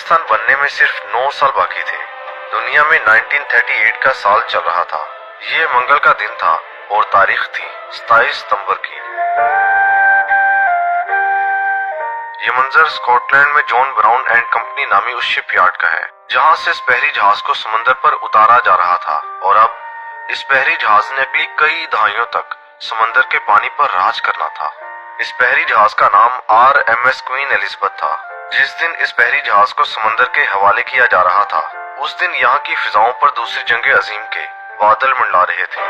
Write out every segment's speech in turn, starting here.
पाकिस्तान बनने में सिर्फ 9 साल बाकी थे। दुनिया में 1938 का साल चल रहा था। ये मंगल का दिन था और तारीख थी 27 सितंबर की। ये मंजर स्कॉटलैंड में जॉन ब्राउन एंड कंपनी नामी उस शिपयार्ड का है जहां से इस बहरी जहाज को समंदर पर उतारा जा रहा था। और अब इस बहरी जहाज ने अगली कई दहाइयों तक समंदर के पानी पर राज करना था। इस बहरी जहाज का नाम RMS क्वीन एलिजाबेथ था। जिस दिन इस बहरी जहाज को समंदर के हवाले किया जा रहा था उस दिन यहाँ की फिजाओं पर दूसरी जंग अजीम के बादल मंडला रहे थे।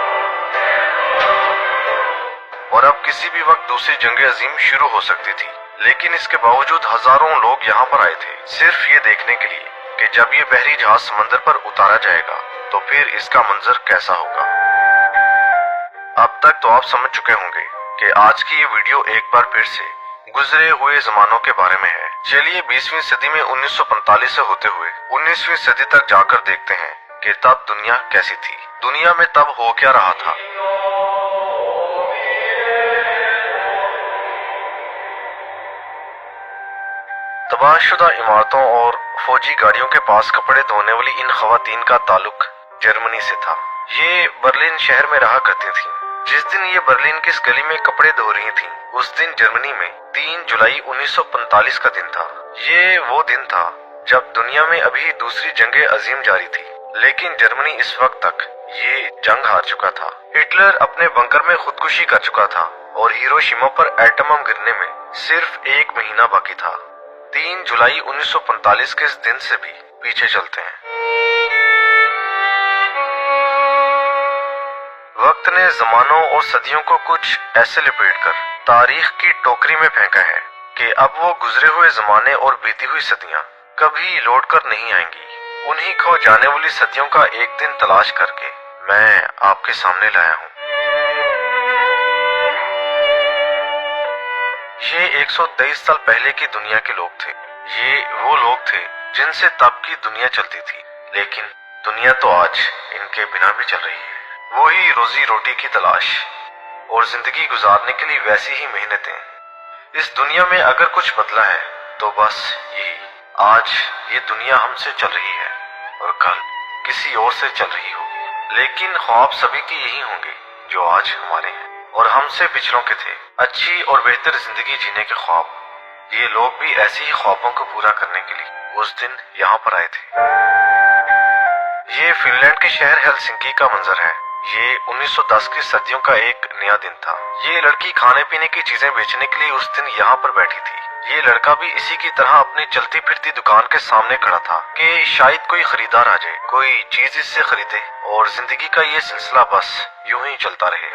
और अब किसी भी वक्त दूसरी जंग अजीम शुरू हो सकती थी। लेकिन इसके बावजूद हजारों लोग यहाँ पर आए थे सिर्फ ये देखने के लिए कि जब ये बहरी जहाज समंदर पर उतारा जाएगा तो फिर इसका मंजर कैसा होगा। अब तक तो आप समझ चुके होंगे कि आज की ये वीडियो एक बार फिर से गुजरे हुए जमानों के बारे में है। चलिए 20वीं सदी में 1945 से होते हुए 19वीं सदी तक जाकर देखते हैं कि तब दुनिया कैसी थी, दुनिया में तब हो क्या रहा था। तबाहशुदा इमारतों और फौजी गाड़ियों के पास कपड़े धोने वाली इन खवातीन का ताल्लुक जर्मनी से था। ये बर्लिन शहर में रहा करती थीं। जिस दिन ये बर्लिन की इस गली में कपड़े धो रही थीं उस दिन जर्मनी में 3 जुलाई 1945 का दिन था। ये वो दिन था जब दुनिया में अभी दूसरी जंग अजीम जारी थी, लेकिन जर्मनी इस वक्त तक ये जंग हार चुका था। हिटलर अपने बंकर में खुदकुशी कर चुका था और हिरोशिमा पर एटम बम गिरने में सिर्फ 1 महीना बाकी था। 3 जुलाई 1945 के इस दिन से भी पीछे चलते हैं। वक्त ने जमानों और सदियों को कुछ ऐसे लपेटकर तारीख की टोकरी में फेंका है कि अब वो गुजरे हुए जमाने और बीती हुई सदियां कभी लौट कर नहीं आएंगी। उन्हीं खो जाने वाली सदियों का एक दिन तलाश करके मैं आपके सामने लाया हूँ। ये 123 साल पहले की दुनिया के लोग थे। ये वो लोग थे जिनसे तब की दुनिया चलती थी, लेकिन दुनिया तो आज इनके बिना भी चल रही है। वही रोजी रोटी की तलाश और जिंदगी गुजारने के लिए वैसी ही मेहनतें। इस दुनिया में अगर कुछ बदला है तो बस यही, आज ये दुनिया हमसे चल रही है और कल किसी और से चल रही होगी। लेकिन ख्वाब सभी के यही होंगे जो आज हमारे हैं और हमसे पिछलों के थे, अच्छी और बेहतर जिंदगी जीने के ख्वाब। ये लोग भी ऐसे ही ख्वाबों को पूरा करने के लिए उस दिन यहाँ पर आए थे। ये फिनलैंड के शहर हेलसिंकी का मंजर है। ये 1910 की सर्दियों का एक नया दिन था। ये लड़की खाने पीने की चीजें बेचने के लिए उस दिन यहाँ पर बैठी थी। ये लड़का भी इसी की तरह अपनी चलती फिरती दुकान के सामने खड़ा था कि शायद कोई खरीदार आ जाए, कोई चीज इससे खरीदे और जिंदगी का ये सिलसिला बस यूं ही चलता रहे।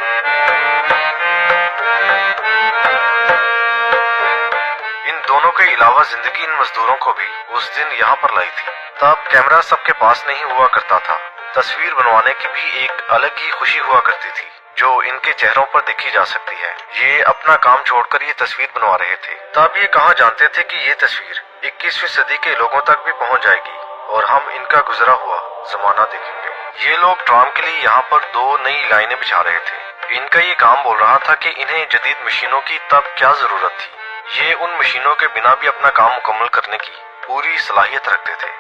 इन दोनों के अलावा जिंदगी इन मजदूरों को भी उस दिन यहाँ पर लाई थी। तब कैमरा सबके पास नहीं हुआ करता था। तस्वीर बनवाने की भी एक अलग ही खुशी हुआ करती थी जो इनके चेहरों पर देखी जा सकती है। ये अपना काम छोड़कर ये तस्वीर बनवा रहे थे। तब ये कहाँ जानते थे कि ये तस्वीर 21वीं सदी के लोगों तक भी पहुँच जाएगी और हम इनका गुजरा हुआ जमाना देखेंगे। ये लोग ट्राम के लिए यहाँ पर 2 नई लाइनें बिछा रहे थे। इनका ये काम बोल रहा था कि इन्हें जदीद मशीनों की तब क्या जरूरत थी। ये उन मशीनों के बिना भी अपना काम मुकम्मल करने की पूरी सलाहियत रखते थे।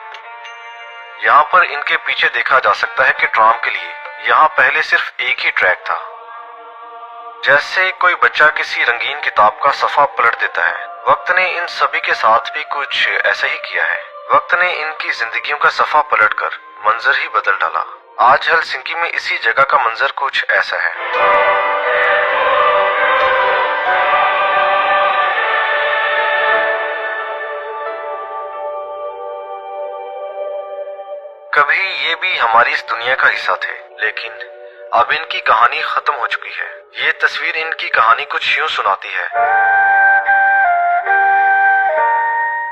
यहाँ पर इनके पीछे देखा जा सकता है कि ट्राम के लिए यहाँ पहले सिर्फ एक ही ट्रैक था। जैसे कोई बच्चा किसी रंगीन किताब का सफा पलट देता है, वक्त ने इन सभी के साथ भी कुछ ऐसा ही किया है। वक्त ने इनकी जिंदगियों का सफा पलटकर मंजर ही बदल डाला। आज हेलसिंकी में इसी जगह का मंजर कुछ ऐसा है। कभी ये भी हमारी इस दुनिया का हिस्सा थे, लेकिन अब इनकी कहानी खत्म हो चुकी है। ये तस्वीर इनकी कहानी कुछ यूं सुनाती है।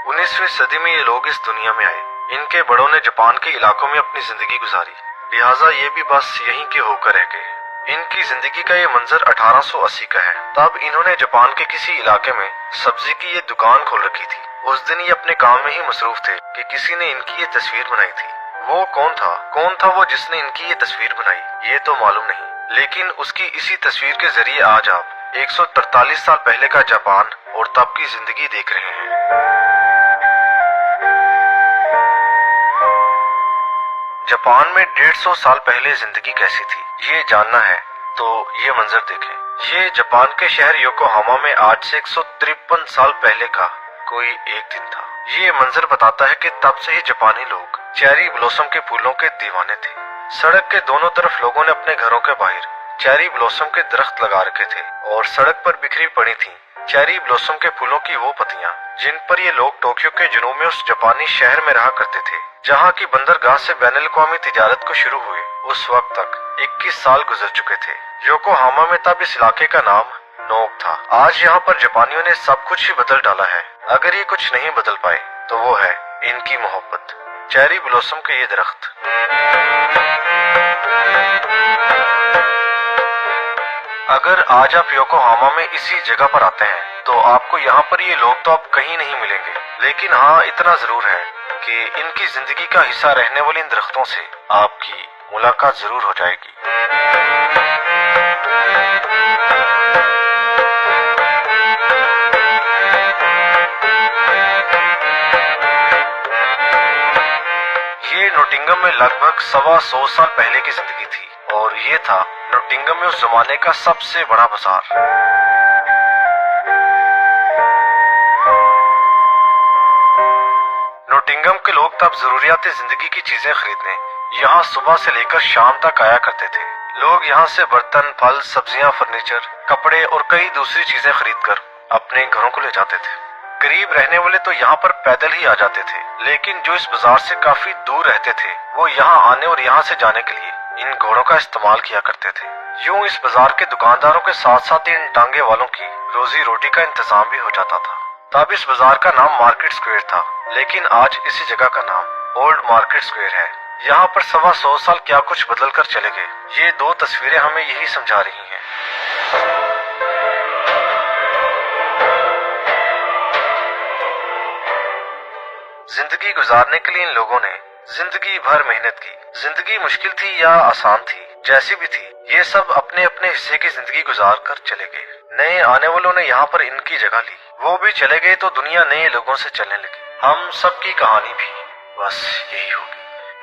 19वीं सदी में ये लोग इस दुनिया में आए। इनके बड़ों ने जापान के इलाकों में अपनी जिंदगी गुजारी, लिहाजा ये भी बस यहीं के होकर रह गए। इनकी जिंदगी का ये मंजर 1880 का है। तब इन्होंने जापान के किसी इलाके में सब्जी की ये दुकान खोल रखी थी। उस दिन ये अपने काम में ही मसरूफ थे कि किसी ने इनकी ये तस्वीर बनाई थी। वो कौन था वो जिसने इनकी ये तस्वीर बनाई, ये तो मालूम नहीं, लेकिन उसकी इसी तस्वीर के जरिए आज आप 143 साल पहले का जापान और तब की जिंदगी देख रहे हैं। जापान में 150 साल पहले जिंदगी कैसी थी, ये जानना है तो ये मंजर देखें। ये जापान के शहर योकोहामा में आज से 153 साल पहले का कोई एक दिन था। ये मंजर बताता है कि तब से ही जापानी लोग चेरी ब्लॉसम के फूलों के दीवाने थे। सड़क के दोनों तरफ लोगों ने अपने घरों के बाहर चेरी ब्लॉसम के दरख्त लगा रखे थे और सड़क पर बिखरी पड़ी थी चेरी ब्लॉसम के फूलों की वो पत्तियां जिन पर ये लोग टोक्यो के जुनूब में उस जापानी शहर में रहा करते थे, जहाँ की बंदरगाह से बैनुल-अक़वामी तिजारत को शुरू हुए उस वक्त तक 21 साल गुजर चुके थे। योकोहामा में तब इस इलाके का नाम नोक था। आज यहाँ पर जापानियों ने सब कुछ ही बदल डाला है। अगर ये कुछ नहीं बदल पाए तो वो है इनकी मोहब्बत, चेरी ब्लॉसम के ये दरख्त। अगर आज आप योकोहामा में इसी जगह पर आते हैं तो आपको यहाँ पर ये लोग तो अब कहीं नहीं मिलेंगे, लेकिन हाँ इतना जरूर है कि इनकी जिंदगी का हिस्सा रहने वाले इन दरख्तों से आपकी मुलाकात जरूर हो जाएगी। ये नोटिंगम में लगभग 125 साल पहले की जिंदगी थी और ये था नोटिंगम में उस जमाने का सबसे बड़ा बाजार। नोटिंगम के लोग तब जरूरियात जिंदगी की चीजें खरीदने यहाँ सुबह से लेकर शाम तक आया करते थे। लोग यहाँ से बर्तन, फल, सब्जियां, फर्नीचर, कपड़े और कई दूसरी चीजें खरीदकर अपने घरों को ले जाते थे। गरीब रहने वाले तो यहाँ पर पैदल ही आ जाते थे, लेकिन जो इस बाजार से काफी दूर रहते थे वो यहाँ आने और यहाँ से जाने के लिए इन घोड़ों का इस्तेमाल किया करते थे। यूं इस बाजार के दुकानदारों के साथ साथ इन टांगे वालों की रोजी रोटी का इंतजाम भी हो जाता था। तब इस बाजार का नाम मार्केट स्क्वायर था, लेकिन आज इसी जगह का नाम ओल्ड मार्केट स्क्वायर है। यहाँ per 125 साल क्या कुछ बदल कर चले गए, ये दो तस्वीरें हमें यही समझा रही हैं। जिंदगी गुजारने के लिए इन लोगों ने जिंदगी भर मेहनत की। जिंदगी मुश्किल थी या आसान थी, जैसी भी थी, ये सब अपने अपने हिस्से की जिंदगी गुजार कर चले गए। नए आने वालों ने यहाँ पर इनकी जगह ली, वो भी चले गए तो दुनिया नए लोगों से चलने लगी। हम सबकी कहानी भी बस यही होगी।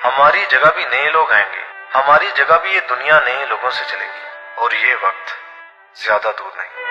हमारी जगह भी नए लोग आएंगे, हमारी जगह भी ये दुनिया नए लोगों से चलेगी और ये वक्त ज्यादा दूर नहीं।